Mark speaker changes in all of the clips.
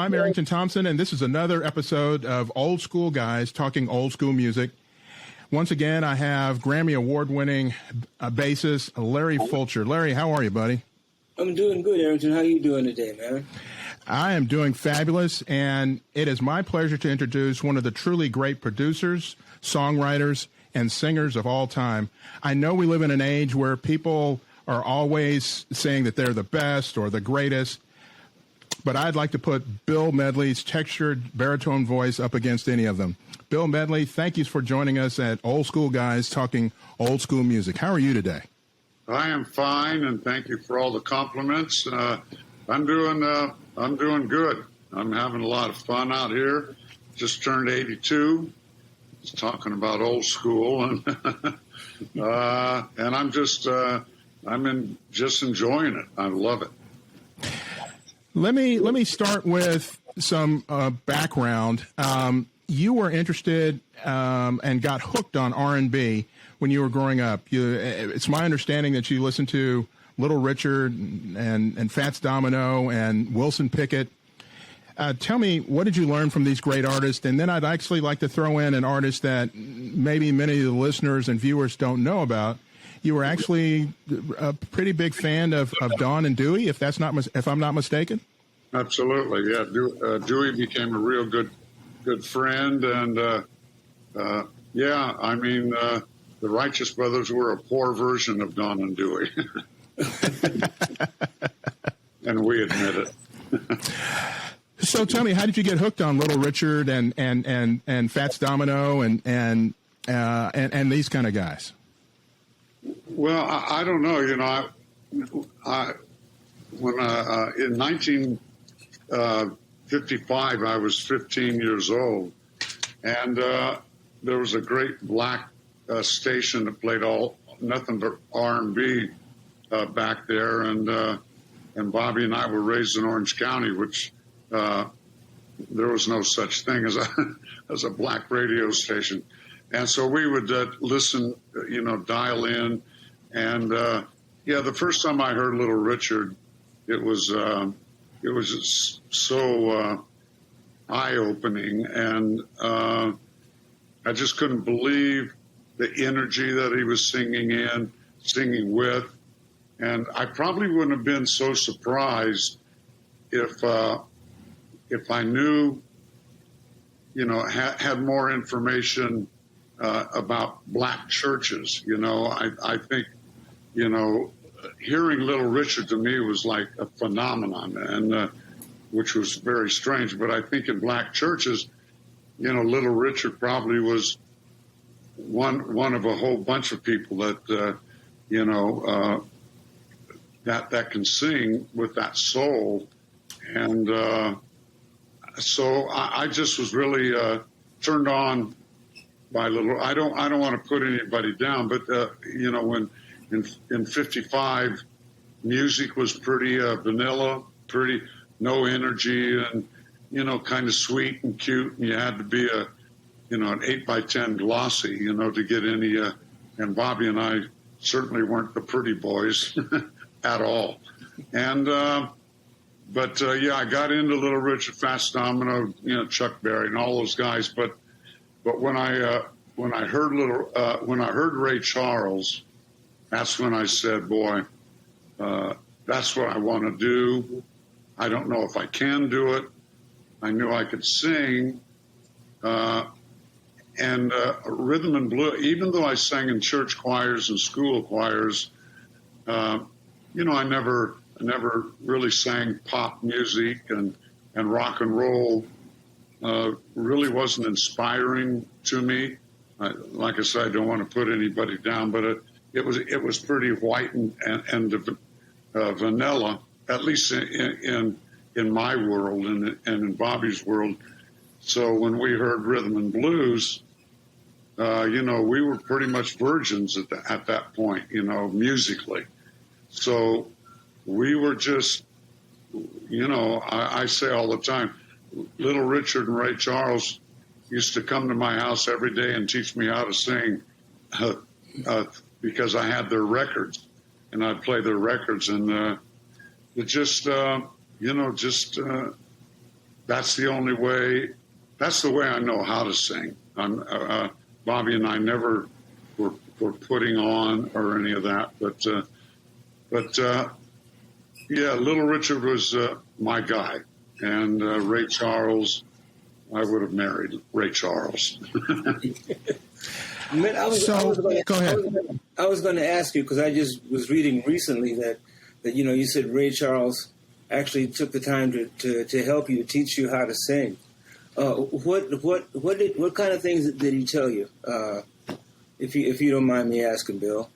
Speaker 1: I'm Arrington Thompson, and this is another episode of Old School Guys talking old school music. Once again, I have Grammy Award-winning bassist Larry Fulcher. Larry, how are you, buddy?
Speaker 2: I'm doing good, Arrington. How are you doing today, man?
Speaker 1: I am doing fabulous, and it is my pleasure to introduce one of the truly great producers, songwriters, and singers of all time. I know we live in an age where people are always saying that they're the best or the greatest, but I'd like to put Bill Medley's textured baritone voice up against any of them. Bill Medley, thank you for joining us at Old School Guys talking old school music. How are you today?
Speaker 3: I am fine, and thank you for all the compliments. I'm doing good. I'm having a lot of fun out here. Just turned 82. Just talking about old school, and and I'm just enjoying it. I love it.
Speaker 1: Let me start with some background. You were interested and got hooked on R&B when you were growing up. It's my understanding that you listened to Little Richard and Fats Domino and Wilson Pickett. Tell me, what did you learn from these great artists? And then I'd actually like to throw in an artist that maybe many of the listeners and viewers don't know about. You were actually a pretty big fan of Don and Dewey, if I'm not mistaken.
Speaker 3: Absolutely, yeah. Dewey became a real good friend, and yeah, I mean, the Righteous Brothers were a poor version of Don and Dewey, and we admit it.
Speaker 1: So tell me, how did you get hooked on Little Richard and Fats Domino and these kind of guys?
Speaker 3: Well, I don't know. You know, when in 1955, I was 15 years old, and there was a great black station that played nothing but R&B back there, and Bobby and I were raised in Orange County, which there was no such thing as a black radio station. And so we would listen, dial in. And, yeah, the first time I heard Little Richard, it was just so eye-opening. And I just couldn't believe the energy that he was singing with. And I probably wouldn't have been so surprised if I knew, had more information about black churches. I think, hearing Little Richard to me was like a phenomenon, and which was very strange. But I think in black churches, Little Richard probably was one of a whole bunch of people that, that can sing with that soul. And so I just was really turned on by Little. I don't want to put anybody down, but when in *55, music was pretty vanilla, pretty no energy, and kind of sweet and cute, and you had to be an 8x10 glossy, to get any. And Bobby and I certainly weren't the pretty boys at all, and. But yeah, I got into Little Richard, Fats Domino, Chuck Berry, and all those guys. But when I heard Ray Charles, that's when I said, "Boy, that's what I want to do." I don't know if I can do it. I knew I could sing, and rhythm and blues. Even though I sang in church choirs and school choirs, I never really sang pop music, and rock and roll really wasn't inspiring to me. Like I said, I don't want to put anybody down, but it was pretty white and vanilla, at least in my world and in Bobby's world. So when we heard rhythm and blues, we were pretty much virgins at that point, musically. So we were just, I say all the time, Little Richard and Ray Charles used to come to my house every day and teach me how to sing because I had their records, and I'd play their records, and it just, the that's the only way. That's the way I know how to sing. Bobby and I never were putting on or any of that, but yeah, Little Richard was my guy, and Ray Charles. I would have married Ray Charles.
Speaker 2: Man, I was going to ask you, because I just was reading recently that you said Ray Charles actually took the time to help you, to teach you how to sing. What kind of things did he tell you? If you don't mind me asking, Bill.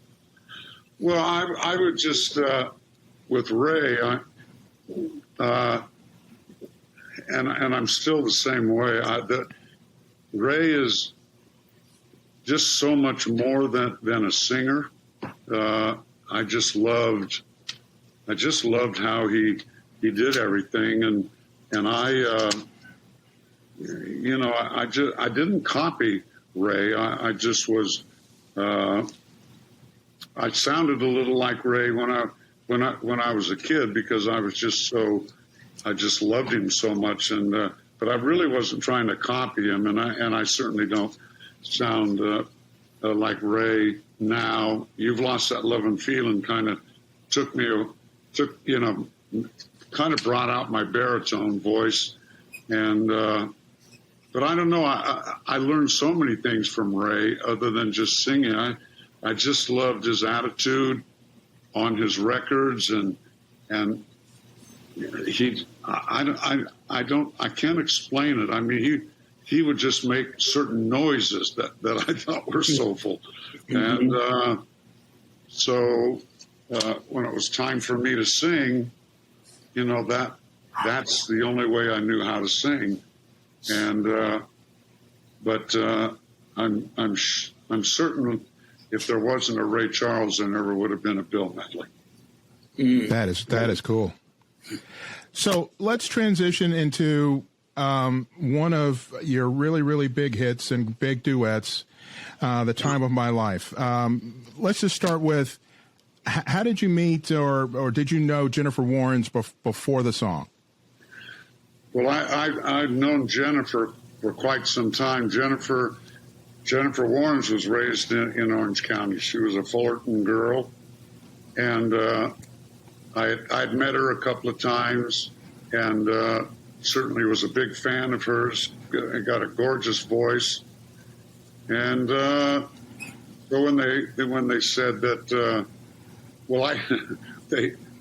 Speaker 3: Well, I would just with Ray, and I'm still the same way. Ray is just so much more than a singer. I just loved how he did everything, and I didn't copy Ray. I just was. I sounded a little like Ray when I was a kid, because I just loved him so much, but I really wasn't trying to copy him, and I certainly don't sound like Ray now. You've Lost That Lovin' Feeling kind of kind of brought out my baritone voice, and but I don't know. I learned so many things from Ray other than just singing. I just loved his attitude on his records, and I can't explain it. I mean, he would just make certain noises that I thought were soulful. And so when it was time for me to sing, that's the only way I knew how to sing. And but I'm certain if there wasn't a Ray Charles, there never would have been a Bill Medley.
Speaker 1: That is cool. So let's transition into one of your really, really big hits and big duets, The Time of My Life. Let's just start with, how did you meet or did you know Jennifer Warnes before the song?
Speaker 3: Well, I've known Jennifer for quite some time. Jennifer Warnes was raised in Orange County. She was a Fullerton girl, and I'd met her a couple of times, and certainly was a big fan of hers. Got a gorgeous voice, and so when they said that,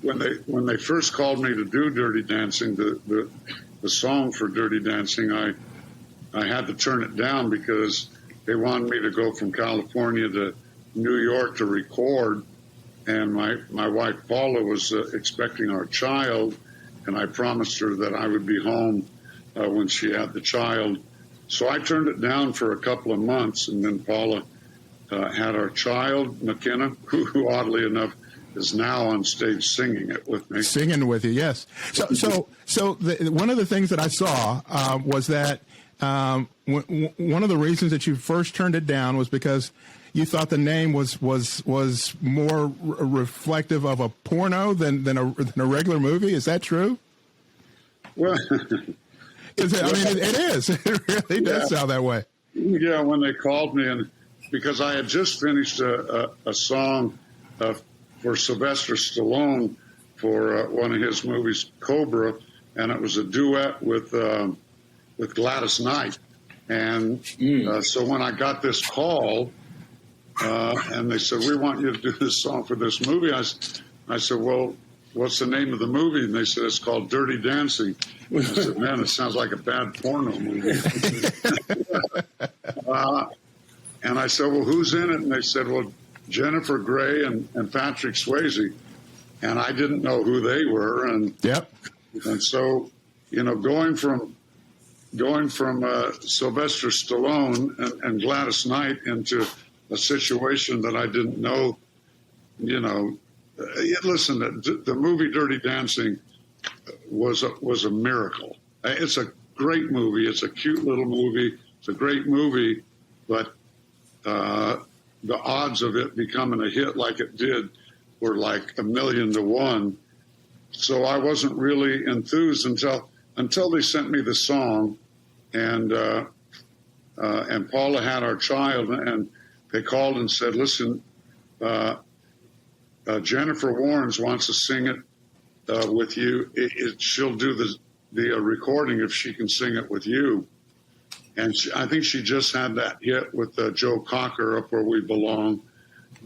Speaker 3: when they first called me to do Dirty Dancing, the song for Dirty Dancing, I had to turn it down because they wanted me to go from California to New York to record. And my wife, Paula, was expecting our child, and I promised her that I would be home when she had the child. So I turned it down for a couple of months, and then Paula had our child, McKenna, who oddly enough is now on stage singing it with me.
Speaker 1: Singing with you, yes. So one of the things that I saw was that one of the reasons that you first turned it down was because you thought the name was more reflective of a porno than a regular movie. Is that true?
Speaker 3: Well,
Speaker 1: it is. It really does sound that way.
Speaker 3: Yeah, when they called me, and because I had just finished a song for Sylvester Stallone for one of his movies, Cobra, and it was a duet with Gladys Knight. And so when I got this call, and they said, we want you to do this song for this movie, I said, well, what's the name of the movie? And they said, it's called Dirty Dancing. I said, man, it sounds like a bad porno movie. And I said, well, who's in it? And they said, well, Jennifer Grey and Patrick Swayze. And I didn't know who they were. And so, going from Sylvester Stallone and Gladys Knight into a situation that I didn't know, listen, the movie Dirty Dancing was a miracle. It's a great movie. It's a cute little movie. It's a great movie, but the odds of it becoming a hit like it did were like 1,000,000 to 1. So I wasn't really enthused until until they sent me the song, and Paula had our child, and they called and said, "Listen, Jennifer Warnes wants to sing it with you. She'll do the recording if she can sing it with you." And I think she just had that hit with Joe Cocker, Up Where We Belong,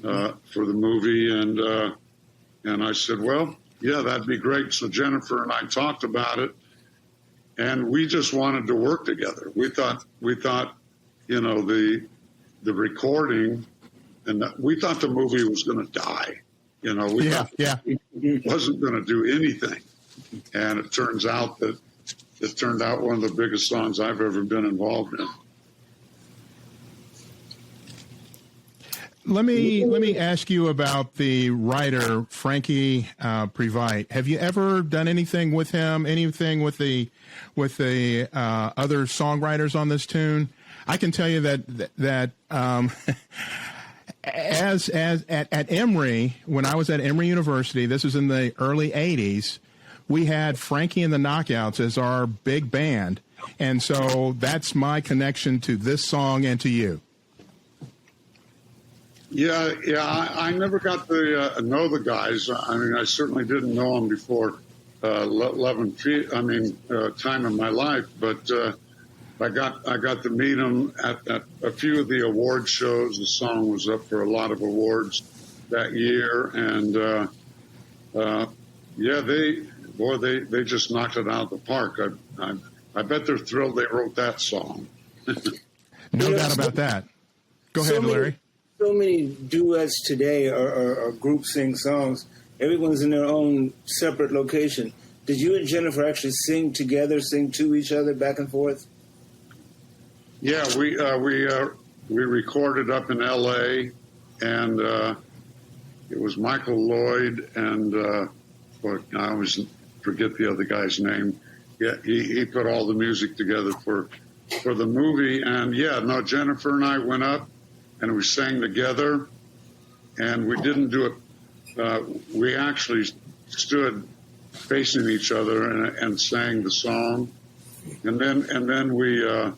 Speaker 3: for the movie. And I said, well, yeah, that'd be great. So Jennifer and I talked about it, and we just wanted to work together. We thought, you know, the recording, and we thought the movie was going to die. You know, we thought it wasn't going to do anything. And it turns out that it turned out one of the biggest songs I've ever been involved in.
Speaker 1: Let me ask you about the writer Frankie Previte. Have you ever done anything with him? Anything with the other songwriters on this tune? I can tell you that as at Emory, when I was at Emory University, this was in the early '80s. We had Frankie and the Knockouts as our big band, and so that's my connection to this song and to you.
Speaker 3: Yeah, I never got to know the guys. I mean, I certainly didn't know them before Lovin Feeling. Time in My Life, but I got to meet them at a few of the award shows. The song was up for a lot of awards that year, and they just knocked it out of the park. I bet they're thrilled they wrote that song.
Speaker 1: No doubt about that. Go ahead, Larry.
Speaker 2: So many duets today or groups sing songs. Everyone's in their own separate location. Did you and Jennifer actually sing together, sing to each other, back and forth?
Speaker 3: Yeah, we recorded up in L.A. and it was Michael Lloyd and I always forget the other guy's name. Yeah, he put all the music together for the movie. And Jennifer and I went up and we sang together, and we didn't do it. We actually stood facing each other and sang the song, and then we on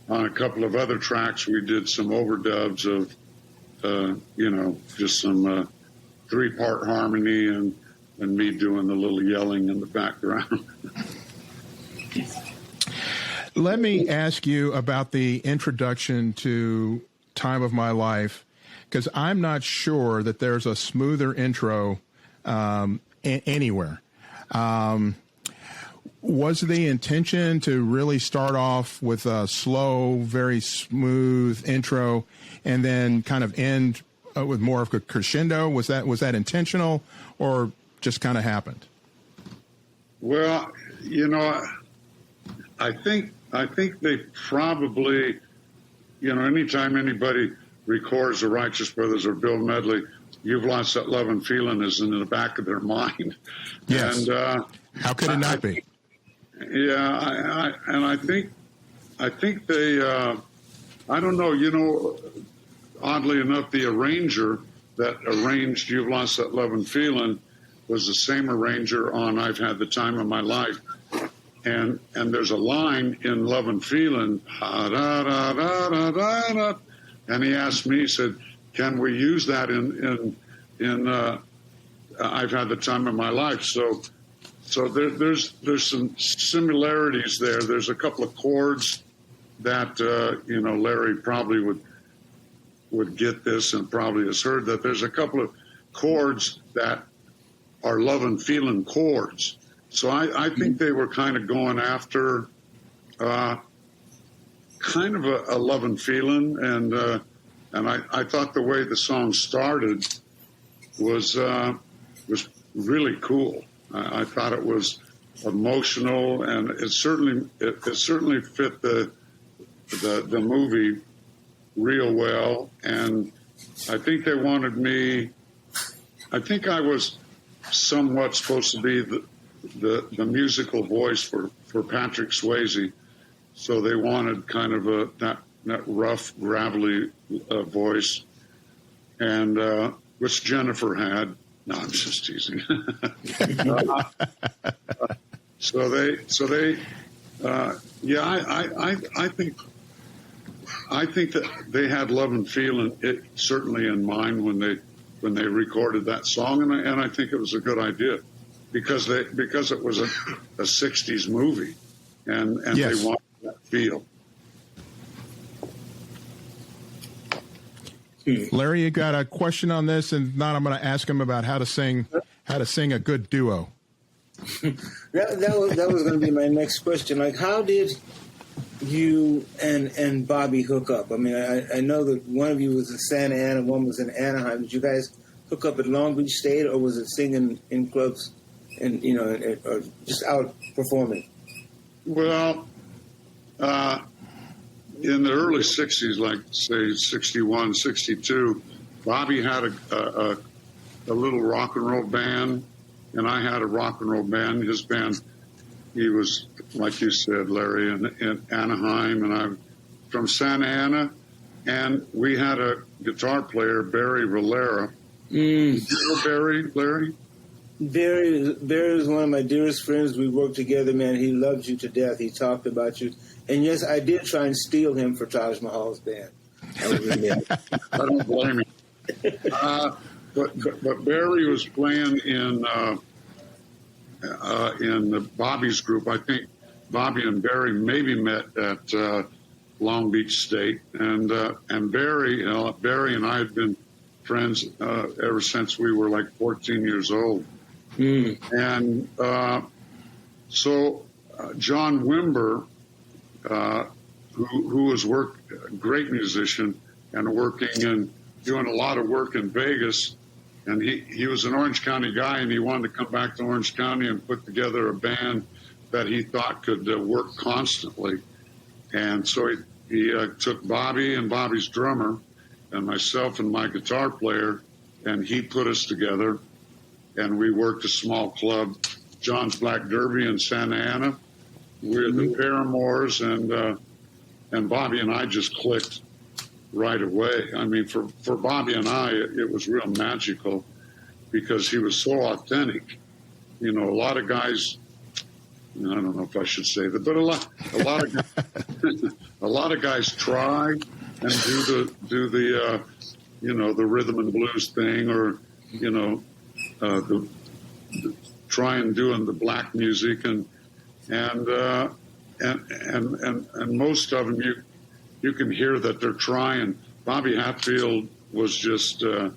Speaker 3: a couple of other tracks we did some overdubs of just some 3-part harmony and me doing the little yelling in the background.
Speaker 1: Let me ask you about the introduction to Time of My Life, because I'm not sure that there's a smoother intro anywhere. Was the intention to really start off with a slow, very smooth intro and then kind of end with more of a crescendo? Was that intentional, or just kind of happened?
Speaker 3: Well, I think they probably, anytime anybody records the Righteous Brothers or Bill Medley, You've Lost That Lovin' Feeling is in the back of their mind.
Speaker 1: Yes.
Speaker 3: And
Speaker 1: how could it not be?
Speaker 3: Yeah, I think they, I don't know, oddly enough, the arranger that arranged You've Lost That Lovin' Feeling was the same arranger on I've Had the Time of My Life. And there's a line in Lovin' Feeling, and he asked me, he said, can we use that in I've Had the Time of My Life? So there's some similarities there. There's a couple of chords that, Larry probably would get this and probably has heard that there's a couple of chords that are Lovin' Feeling chords. So I think they were kind of going after kind of a Lovin' Feeling, and I thought the way the song started was really cool. I thought it was emotional, and it certainly fit the movie real well. And I think they wanted me. I think I was somewhat supposed to be the musical voice for Patrick Swayze, so they wanted kind of that rough, gravelly voice, and which Jennifer had. No, I'm just teasing. Yeah, I think that they had Lovin Feeling it certainly in mind when they recorded that song, and I think it was a good idea because it was a '60s movie, and
Speaker 1: Yes.
Speaker 3: they wanted that feel.
Speaker 1: Larry, you got a question on this, and not I'm going to ask him about how to sing a good duo.
Speaker 2: That was going to be my next question. Like, how did you and Bobby hook up? I mean, I know that one of you was in Santa Ana, one was in Anaheim. Did you guys hook up at Long Beach State, or was it singing in clubs, and or just out performing?
Speaker 3: Well, in the early '60s, like say '61, '62, Bobby had a little rock and roll band, and I had a rock and roll band. His band, he was, like you said, Larry, in Anaheim, and I'm from Santa Ana, and we had a guitar player, Barry Valera. You know Barry, Larry?
Speaker 2: Barry is one of my dearest friends. We worked together, man. He loved you to death. He talked about you. And yes, I did try and steal him for Taj Mahal's band.
Speaker 3: I don't blame him. But Barry was playing in the Bobby's group. I think Bobby and Barry maybe met at Long Beach State, and Barry and I had been friends ever since we were like 14 years old. And so John Wimber, who was a great musician and working and doing a lot of work in Vegas, and he was an Orange County guy, and he wanted to come back to Orange County and put together a band that he thought could work constantly. And so he took Bobby and Bobby's drummer and myself and my guitar player, and he put us together, and we worked a small club, John's Black Derby in Santa Ana. We're the Paramours, and Bobby and I just clicked right away. I mean, for Bobby and I, it was real magical because he was so authentic. You know, a lot of guys, I don't know if I should say that, but a lot of guys try and do the the rhythm and blues thing, or the try and doing the black music, and most of them you can hear that they're trying. Bobby Hatfield was just an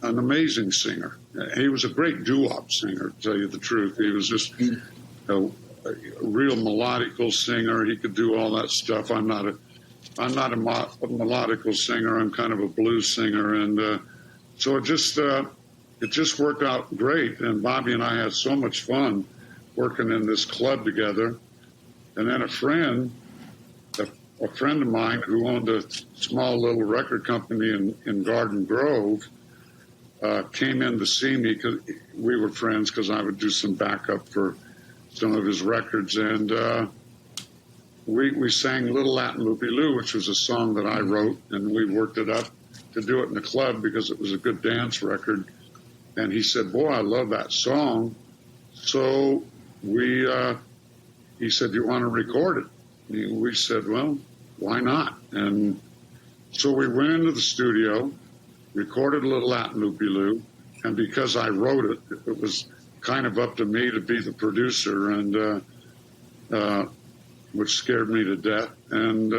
Speaker 3: amazing singer. He was a great doo-wop singer, to tell you the truth. He was just a real melodical singer. He could do all that stuff. I'm not a melodical singer. I'm kind of a blues singer, and so it just worked out great. And Bobby and I had so much fun working in this club together. And then a friend of mine who owned a small little record company in Garden Grove came in to see me, because we were friends, because I would do some backup for some of his records. And we sang Little Latin Loopy Loo, which was a song that I wrote, and we worked it up to do it in the club because it was a good dance record. And he said, "Boy, I love that song." So he said, "Do you want to record it?" And we said, "Well, why not?" And so we went into the studio, recorded Little Latin Loopy Loo, and because I wrote it, it was kind of up to me to be the producer, and which scared me to death. And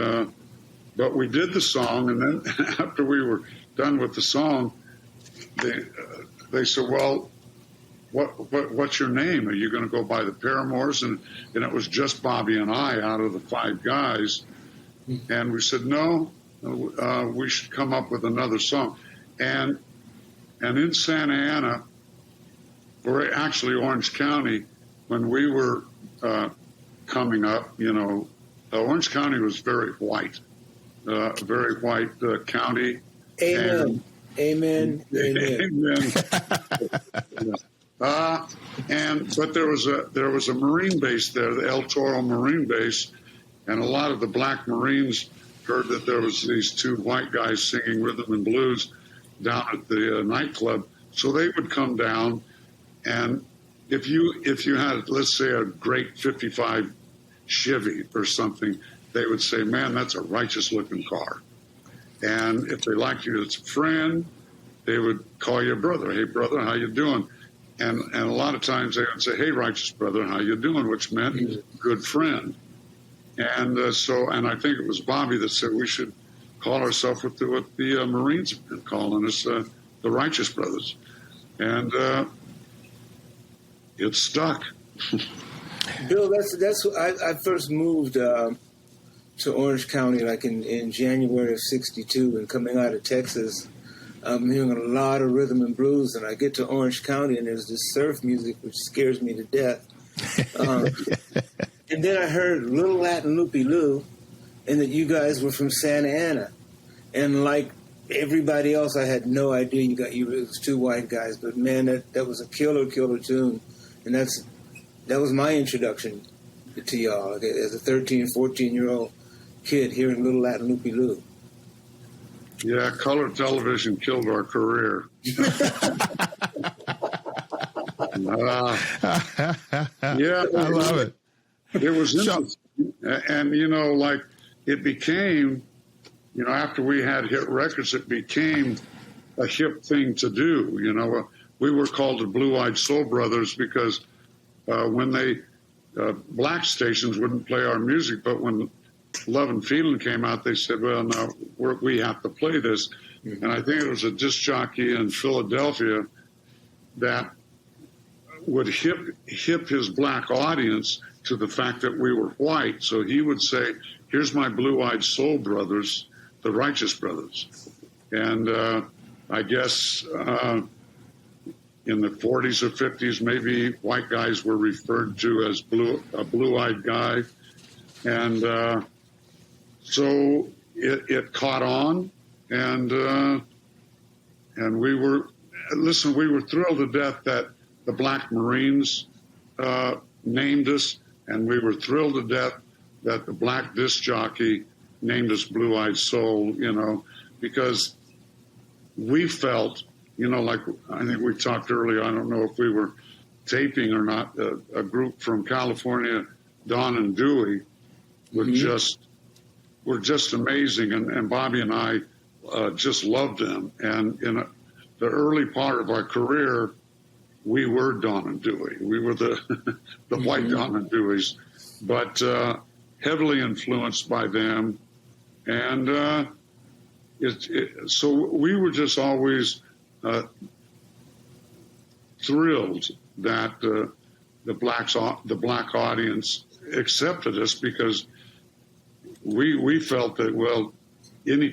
Speaker 3: but we did the song, and then after we were done with the song, they said, "Well, what's your name? Are you going to go by the Paramours?" And it was just Bobby and I out of the 5 guys. And we said, "No, we should come up with another song." And in Santa Ana, or actually Orange County, when we were coming up, Orange County was very white county.
Speaker 2: Amen. Amen. Amen.
Speaker 3: But there was a Marine base there, the El Toro Marine base, and a lot of the black Marines heard that there was these 2 white guys singing rhythm and blues down at the nightclub. So they would come down, and if you had, let's say, a great '55 Chevy or something, they would say, "Man, that's a righteous looking car." And if they liked you as a friend, they would call you a brother. "Hey, brother, how you doing?" And a lot of times they would say, "Hey, righteous brother, how you doing?" Which meant good friend. And and I think it was Bobby that said we should call ourselves what the Marines have been calling us, the Righteous Brothers. And it stuck.
Speaker 2: Bill, that's I first moved to Orange County like in January of '62, and coming out of Texas, I'm hearing a lot of rhythm and blues, and I get to Orange County and there's this surf music which scares me to death. And then I heard Little Latin Loopy Loo, and that you guys were from Santa Ana. And like everybody else, I had no idea it was two white guys. But man, that was a killer tune. And that was my introduction to y'all as a 13, 14-year-old kid hearing Little Latin Loopy Loo.
Speaker 3: Yeah, color television killed our career. Yeah,
Speaker 1: I love it.
Speaker 3: It was interesting. And, like it became, after we had hit records, it became a hip thing to do. We were called the Blue-Eyed Soul Brothers because when black stations wouldn't play our music, but when Lovin Feeling came out, they said, well, no, we have to play this. Mm-hmm. And I think it was a disc jockey in Philadelphia that would hip his black audience to the fact that we were white. So he would say, here's my Blue-Eyed Soul Brothers, the Righteous Brothers. And I guess in the 40s or 50s, maybe white guys were referred to as a blue-eyed guy. And so it caught on, and we were thrilled to death that the Black Marines named us, and we were thrilled to death that the black disc jockey named us Blue-Eyed Soul, because we felt, like I think we talked earlier, I don't know if we were taping or not, a group from California, Don and Dewey, were just amazing, and Bobby and I just loved them. And in the early part of our career, we were Don and Dewey. We were the white Don and Deweys, but heavily influenced by them. And so we were just always thrilled that the black audience accepted us, because we felt that, well, any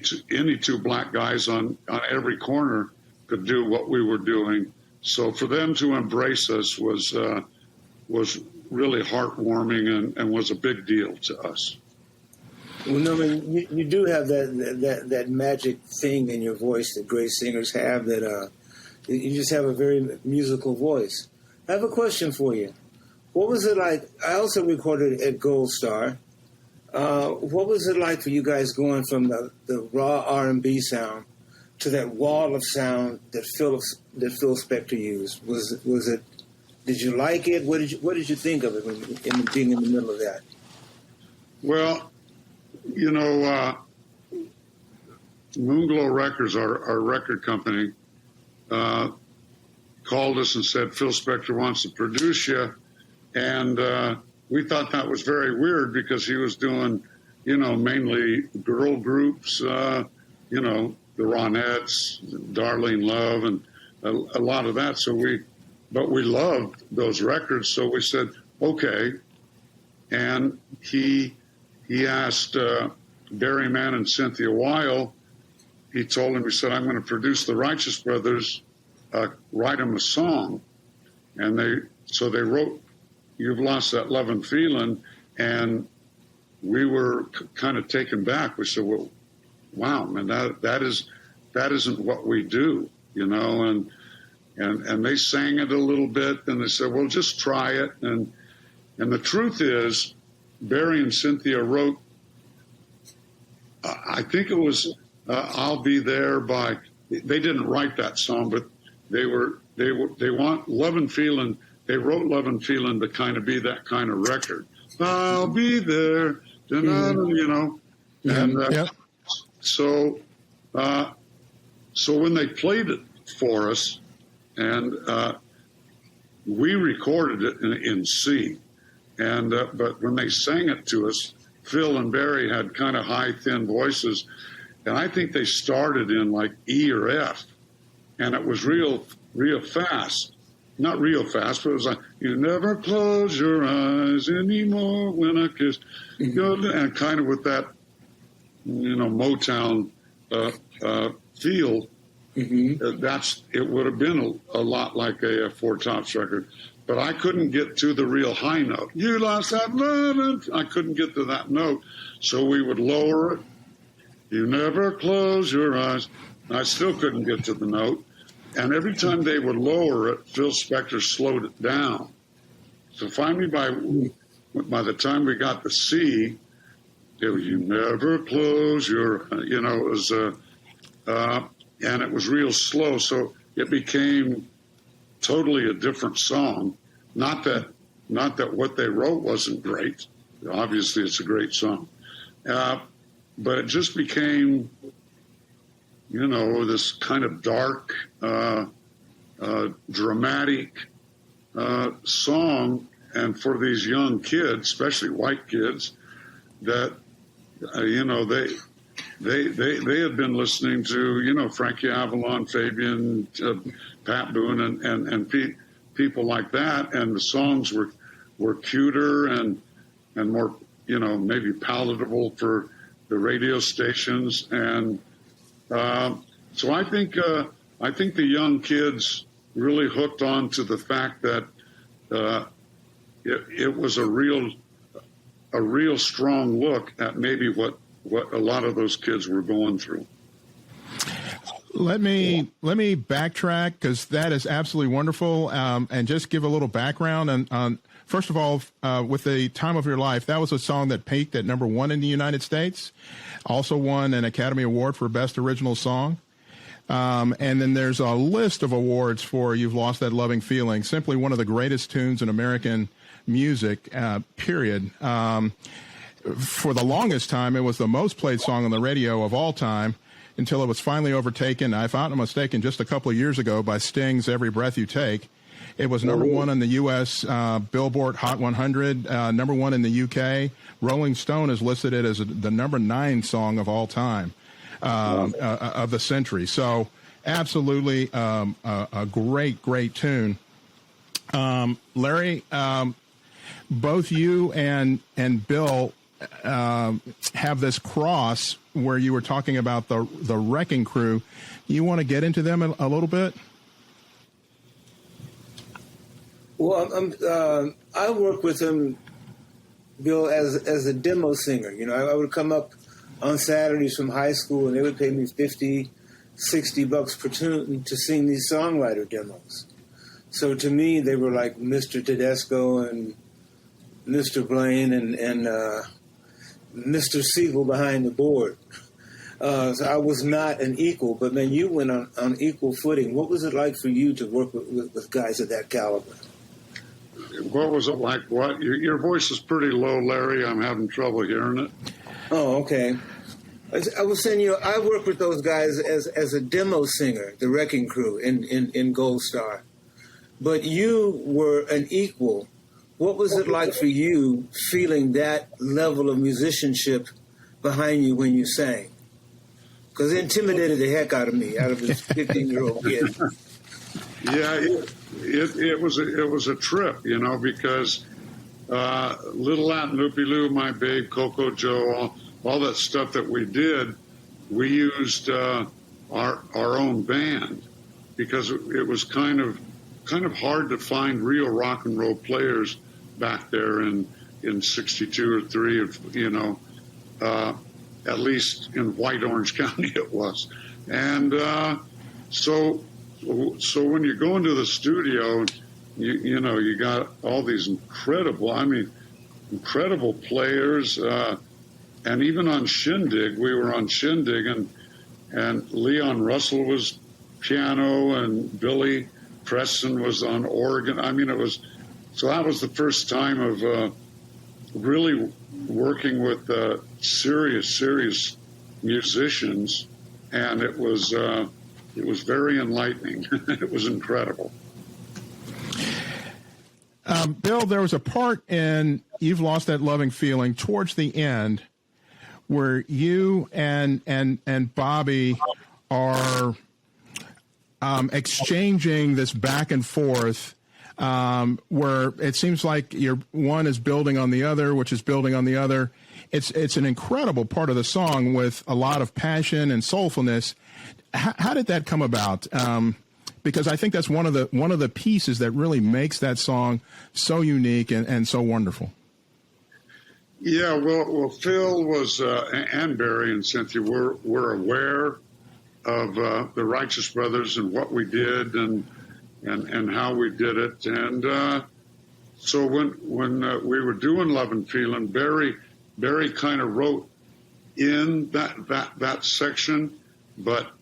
Speaker 3: two black guys on every corner could do what we were doing. So for them to embrace us was really heartwarming and was a big deal to us.
Speaker 2: Well, no, I mean, you do have that magic thing in your voice that great singers have, that you just have a very musical voice. I have a question for you. What was it like? I also recorded at Gold Star. What was it like for you guys going from the raw R&B sound to that wall of sound that Phil Spector used? Was it? Did you like it? What did you think of it in being in the middle of that?
Speaker 3: Well, Moonglow Records, our record company, called us and said, Phil Spector wants to produce you. And we thought that was very weird, because he was doing, mainly girl groups, the Ronettes, Darlene Love, and a lot of that. But we loved those records. So we said, okay. And he asked Barry Mann and Cynthia Weil, he told him, he said, I'm going to produce the Righteous Brothers, write them a song. And they wrote You've Lost That Lovin' Feeling, and we were kind of taken back. We said, well, wow, man, that isn't what we do, and they sang it a little bit, and they said, well, just try it. And the truth is, Barry and Cynthia wrote, I think it was I'll Be There by, they didn't write that song, but they want Lovin' Feeling they wrote Lovin Feeling to kind of be that kind of record. I'll be there, you know. And so when they played it for us, and we recorded it in C, and but when they sang it to us, Phil and Barry had kind of high, thin voices, and I think they started in like E or F, and it was real fast. Not real fast, but it was like, you never close your eyes anymore when I kiss. And kind of with that, you know, Motown feel. It would have been a lot like a Four Tops record. But I couldn't get to the real high note. You lost that love. I couldn't get to that note. So we would lower it. You never close your eyes. I still couldn't get to the note. And every time they would lower it, Phil Spector slowed it down. So finally, by the time we got to C, it was, you never close your, you know, it was, and it was real slow. So it became totally a different song. Not that what they wrote wasn't great. Obviously, it's a great song. But it just became, you know, this kind of dark, dramatic song. And for these young kids, especially white kids, that, you know, they had been listening to, you know, Frankie Avalon, Fabian, Pat Boone, and people like that. And the songs were cuter and more, you know, maybe palatable for the radio stations. And so I think the young kids really hooked on to the fact that it was a real strong look at maybe what a lot of those kids were going through.
Speaker 1: Let me backtrack, because that is absolutely wonderful, and just give a little background on first of all, with the Time of Your Life. That was a song that peaked at #1 in the United States. Also won an Academy Award for Best Original Song. And then there's a list of awards for You've Lost That Loving Feeling, simply one of the greatest tunes in American music, period. For the longest time, it was the most played song on the radio of all time, until it was finally overtaken, if I'm not mistaken, just a couple of years ago by Sting's Every Breath You Take. It was #1 on the U.S. Billboard Hot 100, #1 in the U.K. Rolling Stone has listed it as the #9 song of all time, of the century. So absolutely a great tune. Larry, both you and Bill have this cross where you were talking about the Wrecking Crew. You want to get into them a little bit?
Speaker 2: Well, I work with them, Bill, as a demo singer. You know, I would come up on Saturdays from high school, and they would pay me $50, $60 per tune to sing these songwriter demos. So to me, they were like Mr. Tedesco and Mr. Blaine and Mr. Siegel behind the board. So I was not an equal, but man, you went on equal footing. What was it like for you to work with guys of that caliber?
Speaker 3: What was it like? What? Your voice is pretty low, Larry. I'm having trouble hearing it.
Speaker 2: Oh, okay. I was saying, you know, I worked with those guys as a demo singer, the Wrecking Crew in Gold Star. But you were an equal. What was it like for you feeling that level of musicianship behind you when you sang? Because it intimidated the heck out of me, out of this 15-year-old kid.
Speaker 3: Yeah, it was a trip, you know, because Little Latin Loopy Loo, My Babe, Coco Joe, all that stuff that we did, we used our own band, because it was kind of hard to find real rock and roll players back there in 62 or 3, you know, at least in White Orange County it was. And so when you go into the studio, you know, you got all these incredible players. And even on Shindig, we were on Shindig, and Leon Russell was piano, and Billy Preston was on organ. I mean, it so that was the first time of really working with serious musicians, and it was very enlightening. It was incredible.
Speaker 1: Bill, there was a part in You've Lost That Loving Feeling towards the end where you and Bobby are exchanging this back and forth, where it seems like one is building on the other, which is building on the other. It's an incredible part of the song with a lot of passion and soulfulness. How did that come about? Because I think that's one of the pieces that really makes that song so unique and so wonderful.
Speaker 3: Yeah, well, Phil was and Barry and Cynthia were aware of the Righteous Brothers and what we did and how we did it, and so when we were doing Lovin Feeling, Barry kind of wrote in that section, but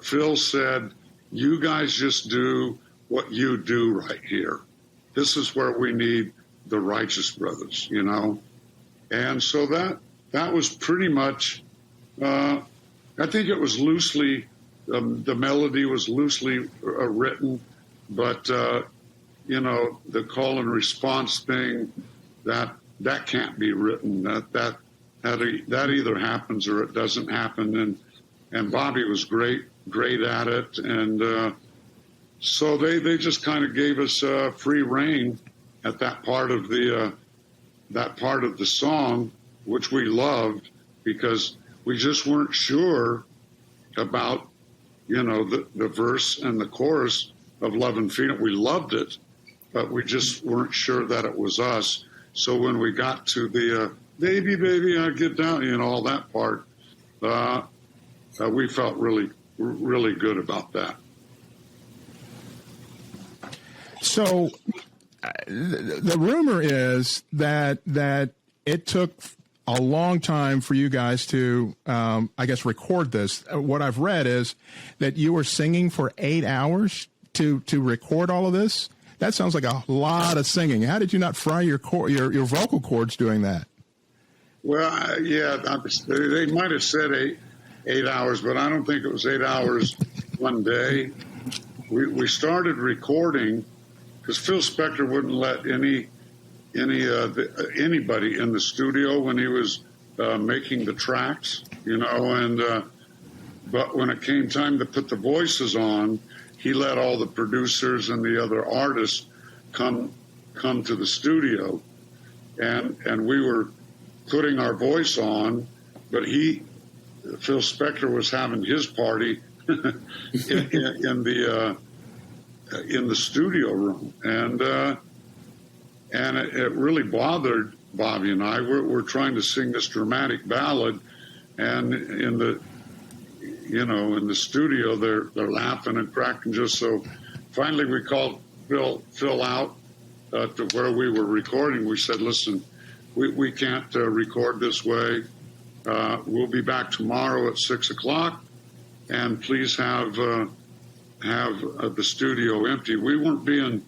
Speaker 3: Phil said, "You guys just do what you do right here. This is where we need the Righteous Brothers, you know." And so that was pretty much. I think it was loosely. The melody was loosely written, but you know, the call and response thing that can't be written. That either happens or it doesn't happen. And Bobby was great at it, and so they just kind of gave us free rein at that part of the song, which we loved because we just weren't sure about, you know, the verse and the chorus of Lovin Feeling. We loved it, but we just weren't sure that it was us. So when we got to the baby, I get down, you know, all that part, we felt really good about that.
Speaker 1: So the rumor is that it took a long time for you guys to, I guess, record this. What I've read is that you were singing for 8 hours to record all of this. That sounds like a lot of singing. How did you not fry your vocal cords doing that?
Speaker 3: Well, yeah, they might have said 8 hours, but I don't think it was 8 hours one day. We started recording because Phil Spector wouldn't let anybody in the studio when he was making the tracks, you know. And but when it came time to put the voices on, he let all the producers and the other artists come to the studio, and we were putting our voice on, but Phil Spector was having his party in the studio room, and it really bothered Bobby and I. We're trying to sing this dramatic ballad, and in the studio they're laughing and cracking. Just so, finally we called Phil out to where we were recording. We said, "Listen, we can't record this way. We'll be back tomorrow at 6:00, and please have the studio empty." We weren't being,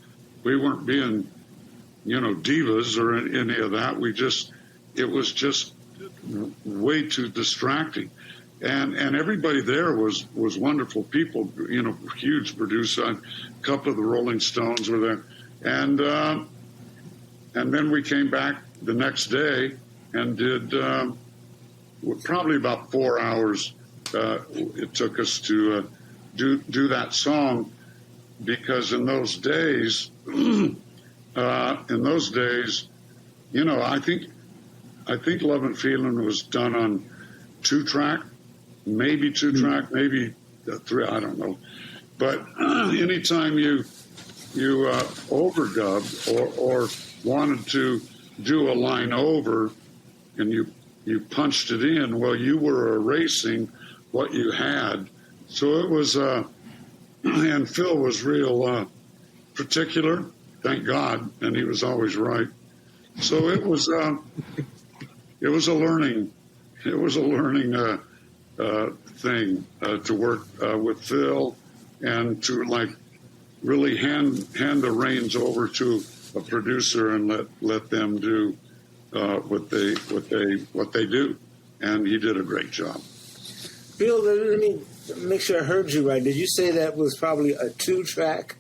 Speaker 3: you know, divas or any of that. It was just way too distracting. And everybody there was wonderful people, you know, huge producer. A couple of the Rolling Stones were there. And then we came back the next day and did probably about 4 hours. It took us to do that song, because in those days, you know, I think Lovin Feeling was done on 2-track, maybe 2-track, maybe 3. I don't know. But anytime you overdubbed or wanted to do a line over, and you punched it in, well, you were erasing what you had. So it was, and Phil was real particular, thank God, and he was always right. So it was a learning thing to work with Phil, and to like really hand the reins over to a producer and let them do what they do, and he did a great job.
Speaker 2: Bill, let me make sure I heard you right. Did you say that was probably a 2-track?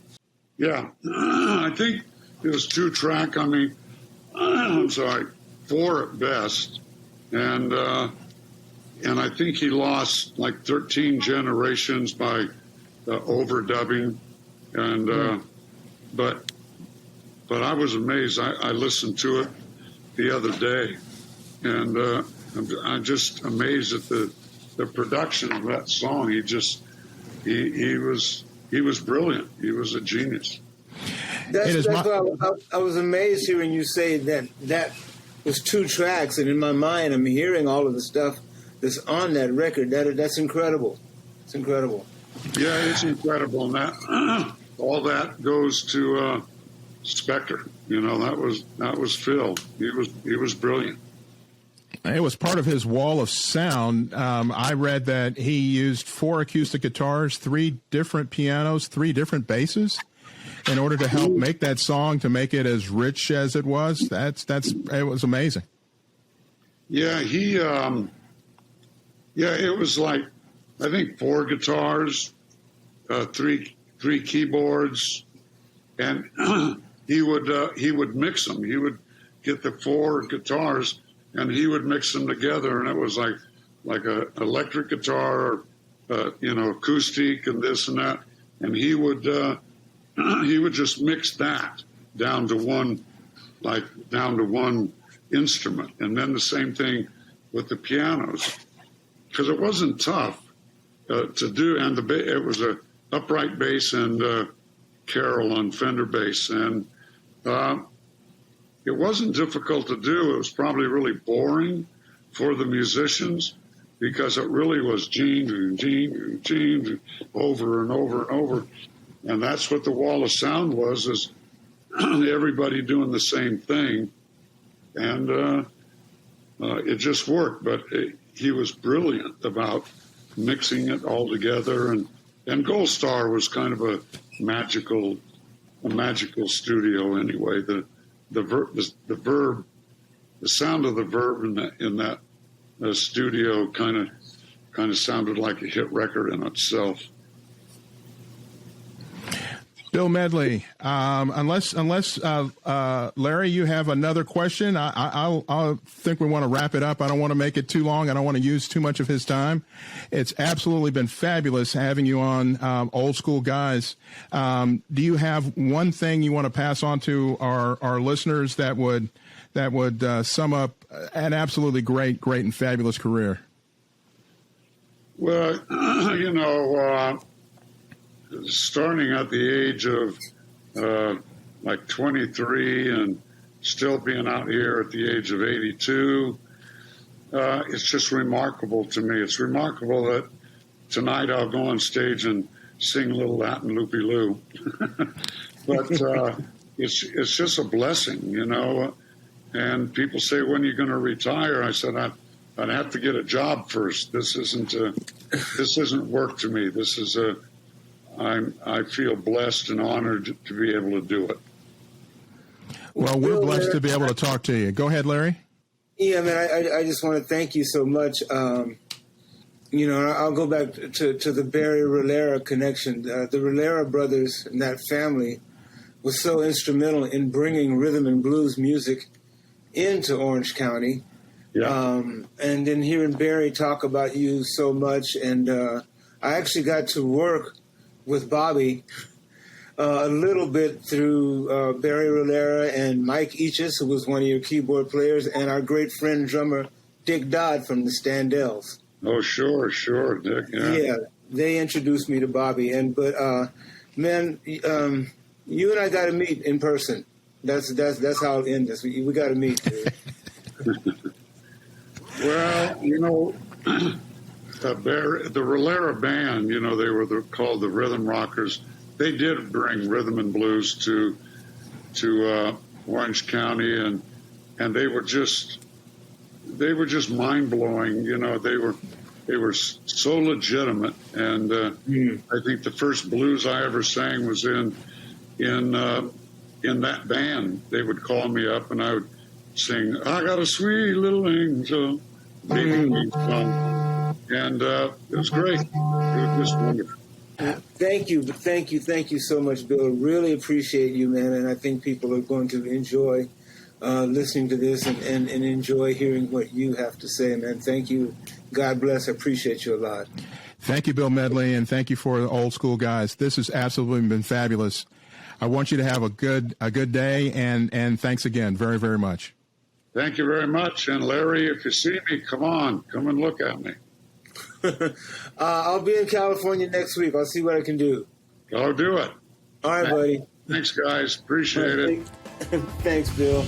Speaker 3: Yeah, I think it was 2-track. I mean, I'm sorry, 4 at best, and I think he lost like 13 generations by overdubbing, and but I was amazed. I listened to it the other day, and I'm just amazed at the production of that song. He was brilliant. He was a genius.
Speaker 2: That's why I was amazed hearing you say that was 2 tracks, and in my mind, I'm hearing all of the stuff that's on that record. That's incredible. It's incredible.
Speaker 3: Yeah, it's incredible, and that all that goes to Spector. You know, that was Phil. He was brilliant.
Speaker 1: It was part of his wall of sound. I read that he used 4 acoustic guitars, 3 different pianos, 3 different basses in order to help make that song, to make it as rich as it was. It was amazing.
Speaker 3: Yeah, it was like, I think 4 guitars, 3 keyboards, and he would mix them. He would get the 4 guitars and he would mix them together, and it was like a electric guitar, or, acoustic and this and that, and he would just mix that down to one instrument, and then the same thing with the pianos, because it wasn't tough to do, and it was a upright bass and Carroll on Fender bass, and it wasn't difficult to do. It was probably really boring for the musicians because it really was Gene, over and over and over. And that's what the wall of sound was, is everybody doing the same thing. And it just worked. But he was brilliant about mixing it all together. And Gold Star was kind of a magical studio anyway. The verb, the sound of the verb in that studio kind of sounded like a hit record in itself.
Speaker 1: Bill Medley, unless Larry, you have another question, I think we want to wrap it up. I don't want to make it too long. I don't want to use too much of his time. It's absolutely been fabulous having you on, Old School Guys. Do you have one thing you want to pass on to our listeners that would sum up an absolutely great and fabulous career?
Speaker 3: Well, starting at the age of like 23 and still being out here at the age of 82, it's just remarkable to me. It's remarkable that tonight I'll go on stage and sing a little Latin loopy-loo. But it's just a blessing, And people say, when are you going to retire? I said, I'd have to get a job first. This isn't work to me. This is I feel blessed and honored to be able to do it.
Speaker 1: Well, we're blessed to be able to talk to you. Go ahead, Larry.
Speaker 2: Yeah, man, I just want to thank you so much. I'll go back to the Barry Rillera connection. The Rillera brothers and that family was so instrumental in bringing rhythm and blues music into Orange County. Yeah. And then hearing Barry talk about you so much, and I actually got to work with Bobby a little bit through Barry Rillera and Mike Eaches, who was one of your keyboard players, and our great friend drummer Dick Dodd from the Standells.
Speaker 3: Oh, sure, Dick.
Speaker 2: Yeah, they introduced me to Bobby, man, you and I got to meet in person. That's how it'll end this. We got to meet.
Speaker 3: Well, the Rillera band, they were called the Rhythm Rockers. They did bring rhythm and blues to Orange County, and they were just mind blowing. They were so legitimate, and I think the first blues I ever sang was in in that band, they would call me up and I would sing, I got a sweet little angel, baby song. And it was great. It was just wonderful.
Speaker 2: Thank you so much, Bill. Really appreciate you, man, and I think people are going to enjoy listening to this and enjoy hearing what you have to say, man. Thank you. God bless. I appreciate you a lot.
Speaker 1: Thank you, Bill Medley, and thank you for the old school guys. This has absolutely been fabulous. I want you to have a good day, and thanks again very, very much.
Speaker 3: Thank you very much. And Larry, if you see me, come and look at me.
Speaker 2: I'll be in California next week. I'll see what I can do.
Speaker 3: I'll do it.
Speaker 2: All right, buddy.
Speaker 3: Thanks, guys. Appreciate it.
Speaker 2: Thanks, Bill.